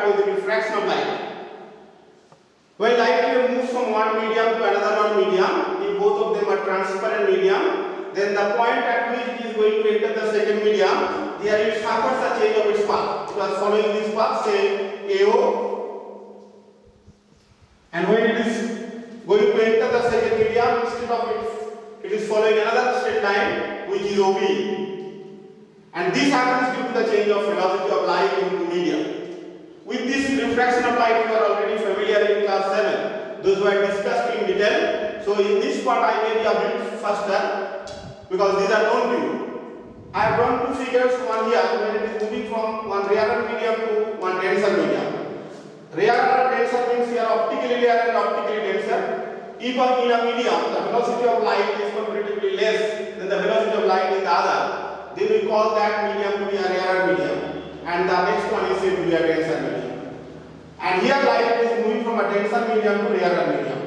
about the refraction of light. When light wave moves from one medium to another one medium, if both of them are transparent medium, then the point at which it is going to enter the second medium, there it suffers a change of its path. It was following this path, say AO, and when it is going to enter the second medium, instead of it is following another straight line, which is OB. And this happens due to the change of velocity of light into medium. With this refraction of light, you are already familiar in class 7. Those were discussed in detail. So in this part, I may be a bit faster because these are known to you. I have drawn two figures, one here when it is moving from one rarer medium to one denser medium. Rarer and denser means here optically rarer and optically denser. If in a medium, the velocity of light is comparatively less than the velocity of light in the other, then we call that medium to be a rarer medium. And the next one is said to be a denser medium. And here light is moving from a denser medium to rarer medium.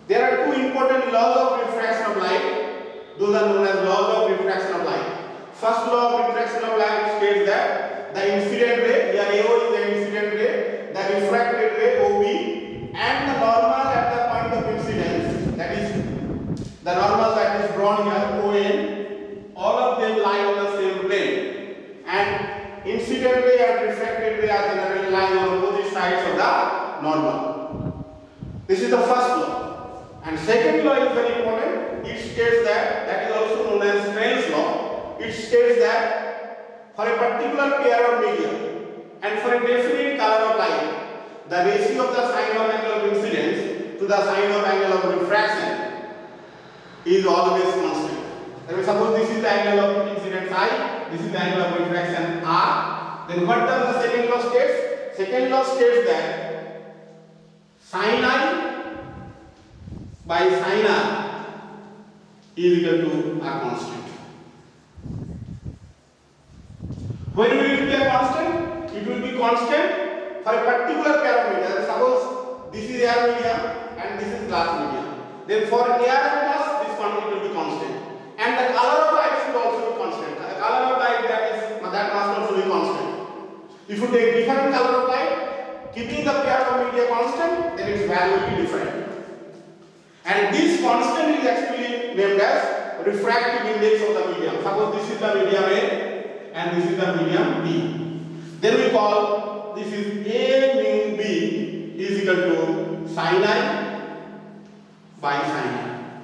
There are two important laws of refraction of light. Those are known as laws of refraction of light. First law of refraction of light states that the incident ray, here AO is the incident ray, the refracted ray OB, and the normal at the point of incidence, that is the normal that is drawn here ON, all of them lie on the same plane. And incident ray and refracted ray are generally lying on opposite sides of the normal. This is the first law. And second law is very important. It states that is also known as Snell's law. It states that for a particular pair of medium and for a definite color of light, the ratio of the sine of angle of incidence to the sine of angle of refraction is always constant. That means suppose this is the angle of incidence I, this is the angle of refraction R, then what does the second law states? Second law states that sin I by sin R is equal to a constant. When will it be a constant? It will be constant for a particular pair of medium. Suppose this is air medium and this is glass medium. Then for air and glass, this quantity will be constant. And the color of light should also be constant. The color of light that must also be constant. If you take different color of light, keeping the pair of media constant, then its value will be different. And this constant is actually named as refractive index of the medium. Suppose this is the medium A and this is the medium B. Then we call this is A mu B is equal to sin I by sin I.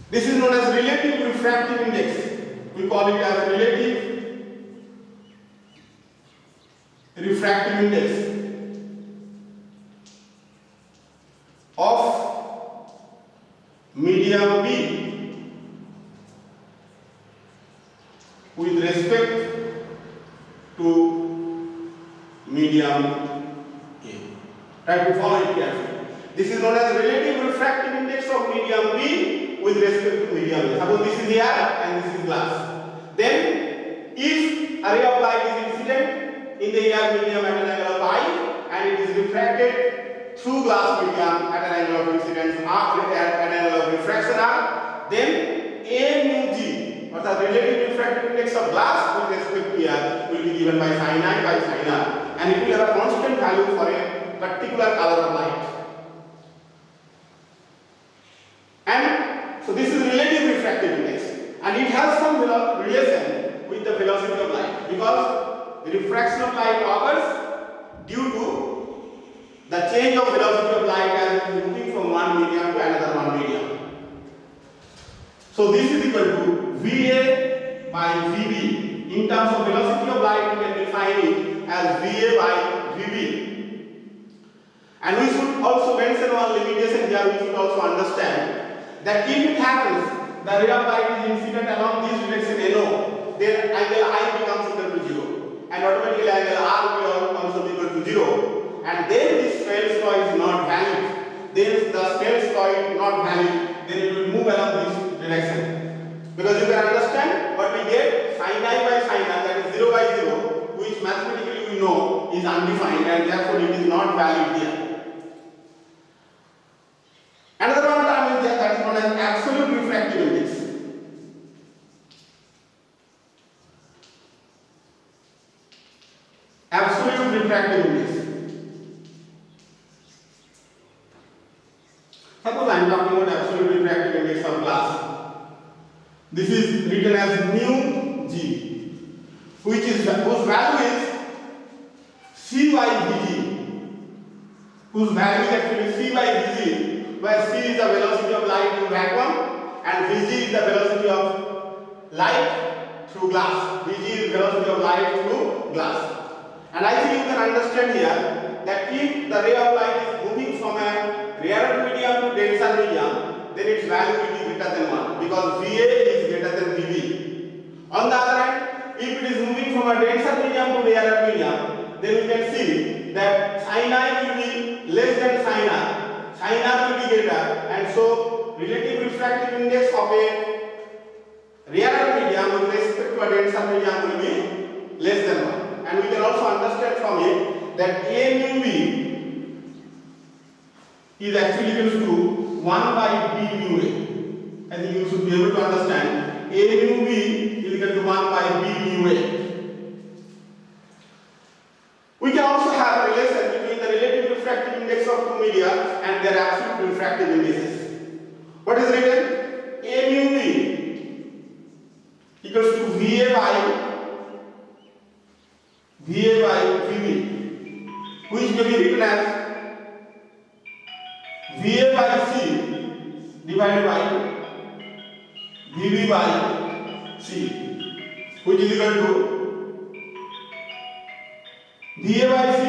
This is known as relative refractive index. We call it as relative refractive index of medium B with respect to medium A. Try to follow it carefully. This is known as relative refractive index of medium B with respect to medium A. Suppose this is air and this is glass. Then, if a ray of light is incident in the air medium at an angle of I and it is refracted through glass medium at an angle of incidence R at an angle of refraction R, then A mu G, or the relative refractive index of glass with respect to air, will be given by sin I by sin R, and it will have a constant value for a particular color of light. And so this is relative refractive index, and it has some relation with the velocity of light, because the refraction of light occurs due to the change of velocity of light as it is moving from one medium to another one medium. So this is equal to VA by VB. In terms of velocity of light, we can define it as VA by VB. And we should also mention one limitation here. We should also understand that if it happens the ray of light is incident along this direction NO, then angle I becomes equal to 0, and automatically angle R will also be equal to 0, and then this Snell's law is not valid. Then the Snell's law is not valid, then it will move along this direction. Because you can understand what we get, sin I by sin R, that is 0 by 0, which mathematically we know is undefined, and therefore it is not valid here. Another one term is there that is known as absolute refractive index. refractive index. Suppose I am talking about absolute refractive index of glass. This is written as mu g, whose value is c by vg, whose value is actually c by vg, where c is the velocity of light in vacuum and vg is the velocity of light through glass. Vg is velocity of light through glass. And I think you can understand here that if the ray of light is moving from a rarer medium to denser medium, then its value will be greater than 1 because Va is greater than Vb. On the other hand, if it is moving from a denser medium to rarer medium, then we can see that sin I will be less than sin R. Sin R will be greater, and so relative refractive index of a rarer medium with respect to a denser medium will be less than 1. And we can also understand from it that A mu B is actually equal to 1 by B mu A. I think you should be able to understand A mu B is equal to 1 by B mu A. We can also have a relation between the relative refractive index of two media and their absolute refractive indices. What is written? A mu B equals to VA by VB, which may be written as VA by C divided by VB by C, which is equal to VA by C,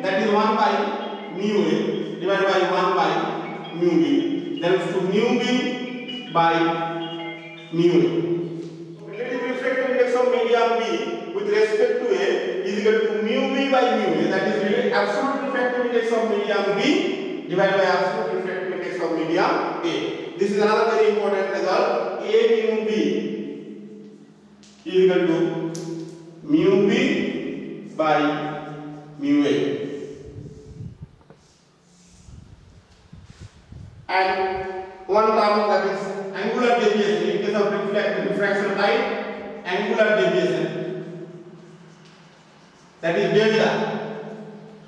that is 1 by mu A divided by 1 by mu B, then to mu B by mu A. Relative refractive index of medium B with respect to A is equal to mu B by mu A, that is absolute refractive index of medium B divided by absolute refractive index of medium A. This is another very important result. A mu B is equal to mu B by mu A. And one term, that is angular deviation. In case of refraction of light, angular deviation, that is delta.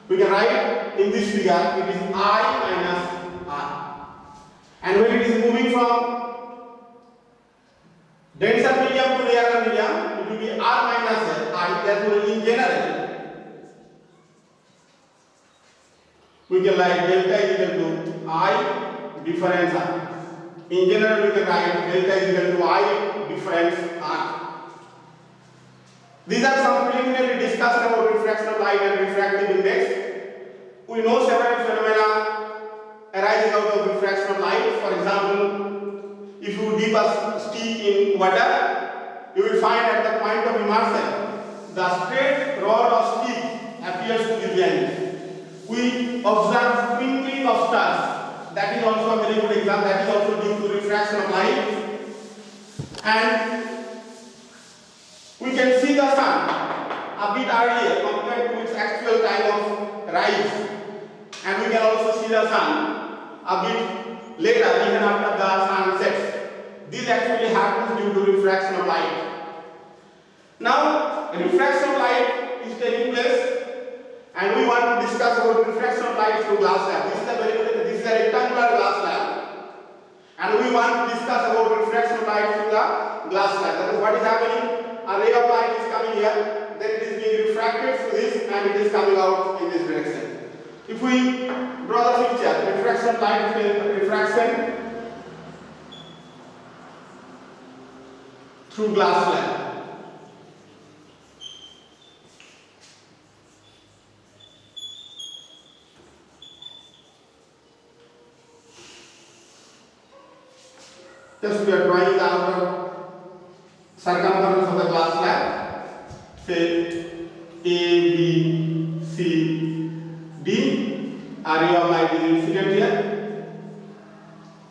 We can write in this figure, it is I minus R. And when it is moving from denser medium to rarer medium, it will be R minus I. Therefore, in general, we can write delta is equal to I difference R. In general, we can write delta is equal to I difference R. These are some preliminary discussion about refraction of light and refractive index. We know several phenomena arising out of refraction of light. For example, if you dip a stick in water, you will find at the point of immersion, the straight rod or stick appears to be bent. We observe twinkling of stars. That is also a very good example. That is also due to refraction of light. And we can see the sun a bit earlier compared to its actual time of rise, and we can also see the sun a bit later even after the sun sets. This actually happens due to refraction of light. Now, refraction of light is taking place, and we want to discuss about refraction of light through glass slab. This is a rectangular glass slab, and we want to discuss about refraction of light through the glass slab. That is what is happening. A ray of light is coming here, then it is being refracted through this, and it is coming out in this direction. If we draw the picture, refraction of light, refraction through glass slab. Just we are drawing the outer circumference of the glass slab, say A, B, C, D. A ray of light is incident here.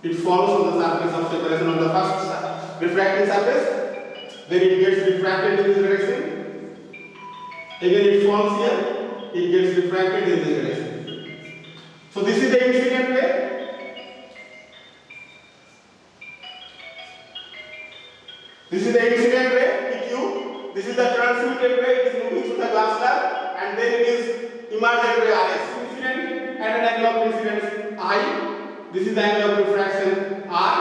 It falls on the surface of separation of the first refracting surface. Then it gets refracted in this direction. Again it falls here. It gets refracted in this direction. So this is the incident ray. This is the incident ray, PQ. This is the transmitted ray. It is moving through the glass slab, and then it is emergent ray RS, incident at an angle of incidence I. This is the angle of refraction R,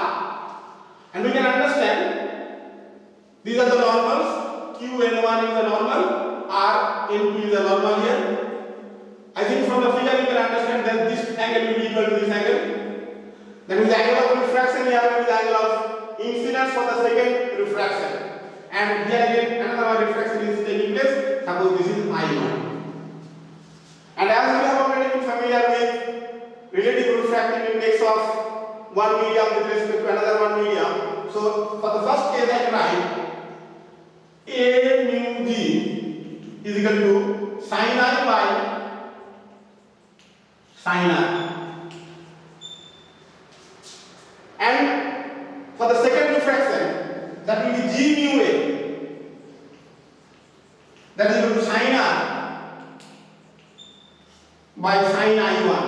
and we can understand these are the normals. QN1 is a normal, RN2 is a normal here. I think from the figure you can understand that this angle will be equal to this angle. That is the angle of refraction here will be the angle of incidence for the second refraction. And here again another refraction is taking place. Suppose this is I1. And as we have already been familiar with relative refractive index of one medium with respect to another one medium. So for the first case I can write A mu G is equal to sin I by sin I. And for the second refraction, that will be G mu A, that is equal to sin R by sin I1.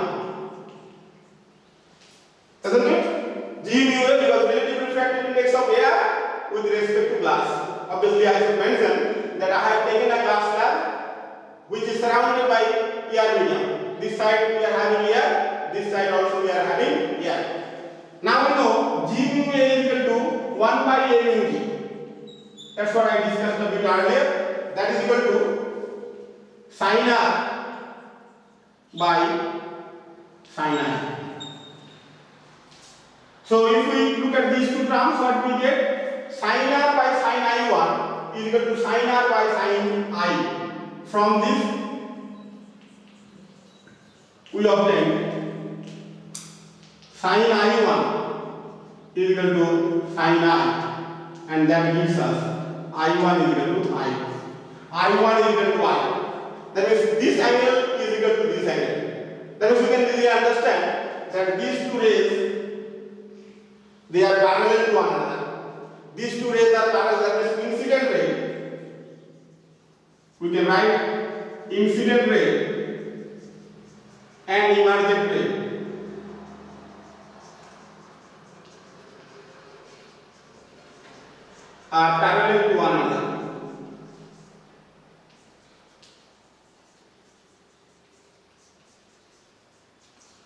Isn't it? G mu A, because relative refractive index of air with respect to glass. Obviously, I should mention that I have taken a glass slab which is surrounded by air medium. This side we are having air, this side also we are having air. Now we know G mu A is equal to 1 by A mu G. That's what I discussed a bit earlier. That is equal to sin R by sin I. So if we look at these two terms, what we get? Sin R by sin I1 is equal to sin R by sin I. From this we obtain sin I1 is equal to sin I, and that gives us I1 is equal to I. I1 is equal to I. That means this angle is equal to this angle. That means we can easily understand that these two rays, they are parallel to one another. These two rays are parallel, that means incident ray. We can write incident ray and emergent ray. Are parallel to one another.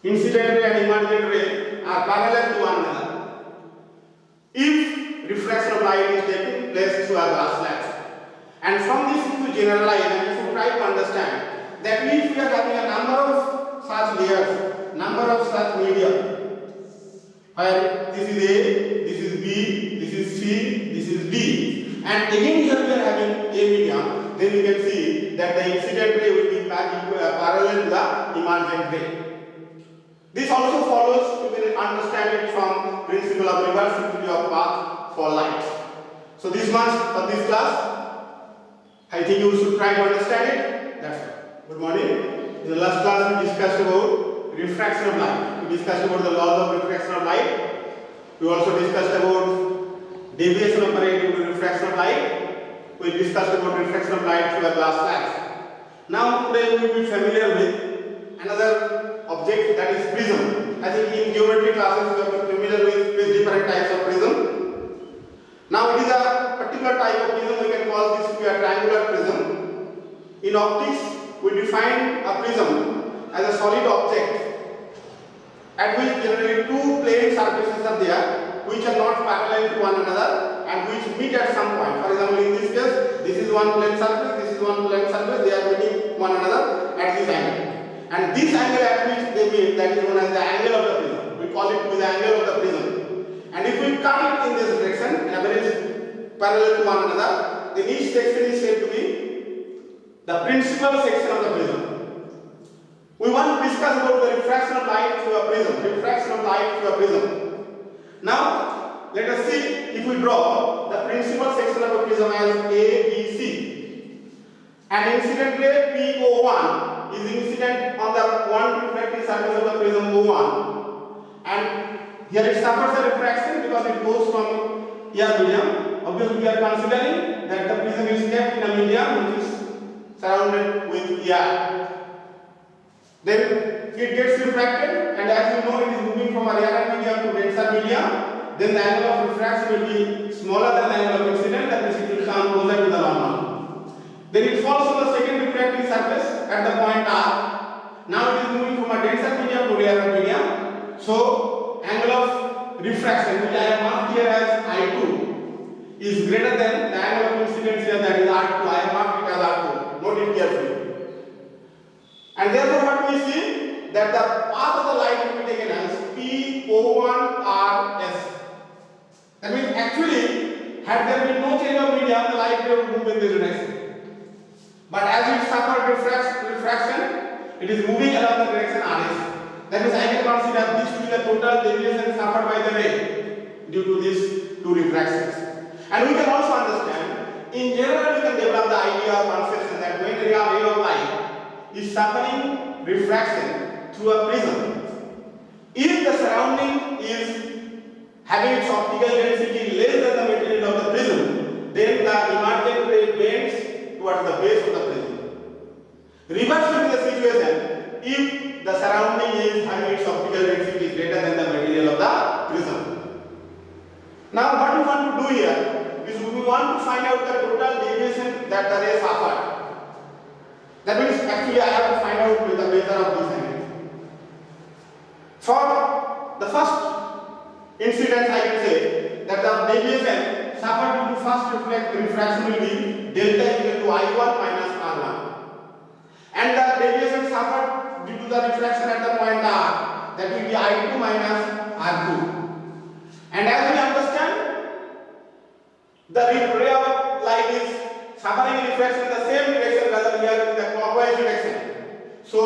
Incident ray and emergent ray are parallel to one another if refraction of light is taking place through a glass lens. And from this, if you generalize and if you try to understand that if we are having a number of such layers, number of such media, where this is A, this is B, this is C, this is D, and again here we are having A medium, then you can see that the incident ray will be parallel to the emergent ray. This also follows, you can understand it from principle of reversibility of path for light. So this much for this class. I think you should try to understand it. That's all. Good morning. In the last class we discussed about refraction of light. We discussed about the laws of refraction of light. We also discussed about deviation of current due to refraction of light. We discussed about refraction of light through a glass lens. Now today we will be familiar with another object, that is prism. I think in geometry classes we are familiar with different types of prism. Now it is a particular type of prism, we can call this to be a triangular prism. In optics we define a prism as a solid object at which generally two plane surfaces are there which are not parallel to one another and which meet at some point. For example, in this case, this is one plane surface, this is one plane surface, they are meeting one another at this angle. And this angle at which they meet, that is known as the angle of the prism. We call it to be the angle of the prism. And if we cut it in this direction, average parallel to one another, then each section is said to be the principal section of the prism. We want to discuss about the refraction of light through a prism. Refraction of light through a prism. Now, let us see if we draw the principal section of a prism as A, B, C. An incident ray PO1 is incident on the one reflecting surface of the prism O1, and here it suffers a refraction because it goes from air medium. Obviously, we are considering that the prism is kept in a medium which is surrounded with air. Then it gets refracted, and as you know, it is moving from a rarer medium to denser medium. Then the angle of refraction will be smaller than the angle of incident, that means it will come closer to the normal. Then it falls on the second refracting surface at the point R. Now it is moving from a denser medium to rarer medium. So angle of refraction, which I have marked here as I2, is greater than the angle of incidence here, that is R2. I have marked it as R2. Note it carefully. And therefore what we see, that the path of the light will be taken as PO1RS. That means actually, had there been no change of medium, the light would move in this direction. But as it suffered refraction, it is moving along the direction RS. That means I can consider this to be the total deviation suffered by the ray due to these two refractions. And we can also understand, in general we can develop the idea or conception that when a ray of light is suffering refraction through a prism, if the surrounding is having its optical density less than the material of the prism, then the emergent ray bends towards the base of the prism. Reverse will be the situation if the surrounding is having its optical density greater than the material of the prism. Now what we want to do here is we want to find out the total deviation that the ray suffered. That means actually I have to find out with the measure of this angle. For the first incidence, I can say that the deviation suffered due to first refraction will be delta equal to I1 minus R1. And the deviation suffered due to the refraction at the point R, that will be I2 minus R2. And as we understand, the ray of light is suffering refraction in the same direction, rather here in the clockwise direction. So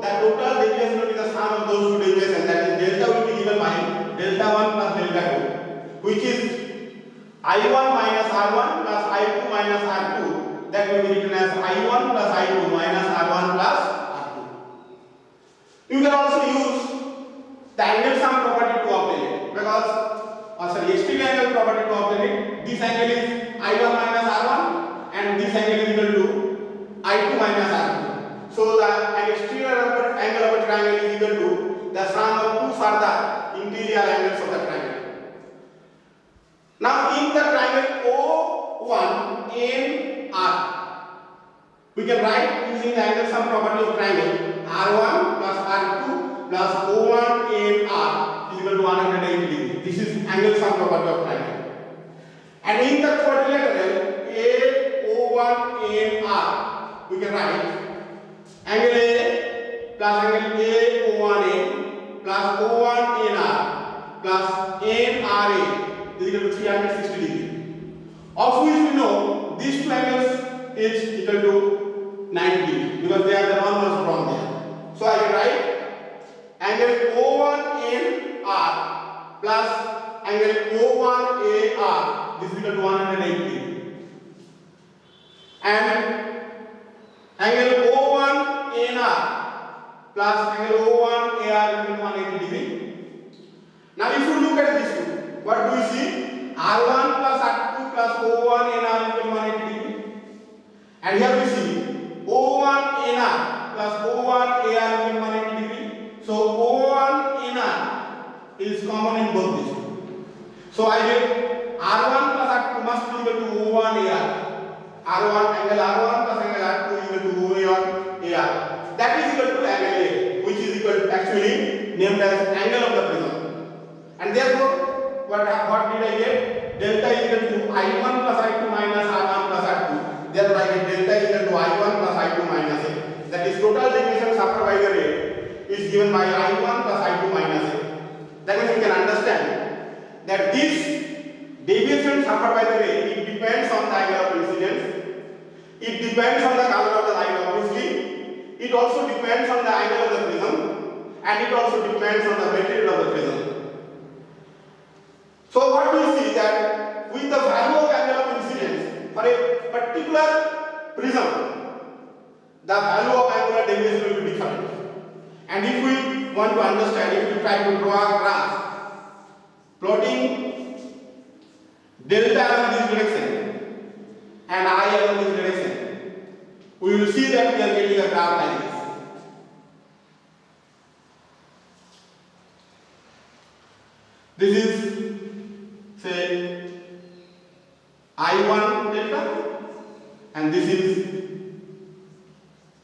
the total deviation will be the sum of those two deviations, that is delta will be given by delta 1 plus delta 2, which is I1 minus R1 plus I2 minus R2, that will be written as I1 plus I2 minus R1 plus R2. You can also use the angle sum property to obtain it, because extreme angle property to obtain it. This angle is I1 minus R1 and this angle is equal to I2 minus R2. So the exterior angle of a triangle is equal to the sum of two further interior angles of the triangle. Now in the triangle O1NR, we can write using the angle sum property of triangle R1 plus R2 plus O1NR is equal to 180 degrees. This is angle sum property of triangle. And in the quadrilateral AO1NR, we can write angle A plus angle AO1N plus O1NR plus NRA is equal to 360 degrees, of which we know these two angles is equal to 90 degrees because they are the normals from there. So I can write angle O1NR plus angle O1AR, this is equal to 180 degrees, and angle O1NR plus angle O1AR equal to 180 degrees. Now if you look at this two, what do you see? R1 plus R2 plus O1NR equal to 180 degrees. And here we see O1NR plus O1AR equal to 180 degrees. So O1NR is common in both these two. So I get R1 plus R2 must be equal to O1AR. Angle R1 plus angle R2 is equal to O1AR. That is equal to angle A, which is equal to actually named as angle of the prism. And therefore, what did I get? Delta is equal to I1 plus I2 minus R1 plus R2. Therefore, I get delta is equal to I1 plus I2 minus A. That is total deviation suffered by the ray is given by I1 plus I2 minus A. That means you can understand that this deviation suffered by the ray, it depends on the angle of incidence. It depends on the color of the light, obviously. It also depends on the angle of the prism, and it also depends on the material of the prism. So what do you see, that with the value of angle of incidence for a particular prism, the value of angular deviation will be different. And if we want to understand, if we try to draw a graph plotting delta along this direction and I along this direction, we will see that we are getting a graph like this. This is, say, I1 delta, and this is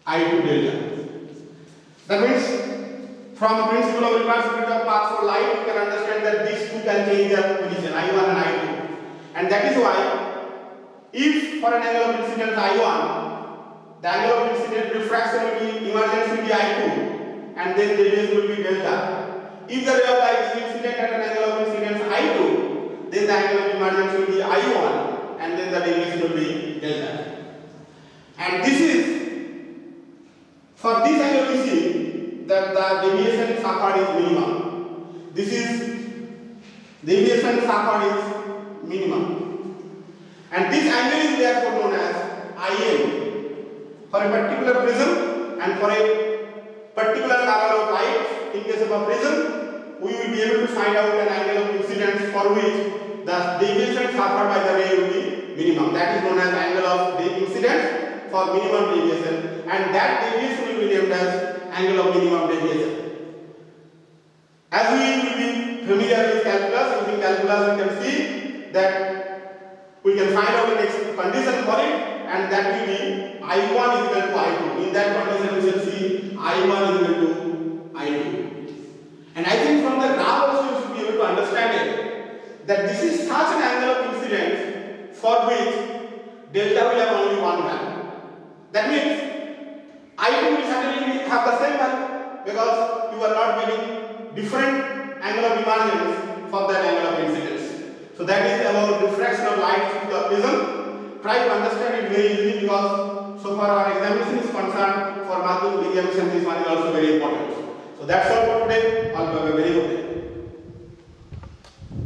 I2 delta. That means from principle of reversibility of path for light, you can understand that these two can change their position, I1 and I2. And that is why, if for an angle of incidence I1, the angle of incidence refraction will be, emergence will be I2, and then deviation will be delta. If the ray of light is incident at an angle of incidence I2, then the angle of emergence will be I1, and then the deviation will be delta. And this is, for this angle we see that the deviation suffered is minimum. This is deviation suffered is minimum. And this angle is therefore known as IM for a particular prism and for a particular color of light. In case of a prism, we will be able to find out an angle of incidence for which the deviation suffered by the ray will be minimum. That is known as angle of incidence for minimum deviation, and that deviation will be named as angle of minimum deviation. As we will be familiar with calculus, using calculus we can see that we can find out the next condition for it, and that will be I1 is equal to I2. In that condition we shall see I1 is equal to I2. And I think from the graph also you should be able to understand it, that this is such an angle of incidence for which delta will have only one value. That means I2 will certainly have the same value, because you are not getting different angle of emergence for that angle of incidence. So that is about refraction of light through the prism. Try to understand it very easily, because so far our examination is concerned, for mathematical examination this one is also very important. So that's all for today. All have a very good day.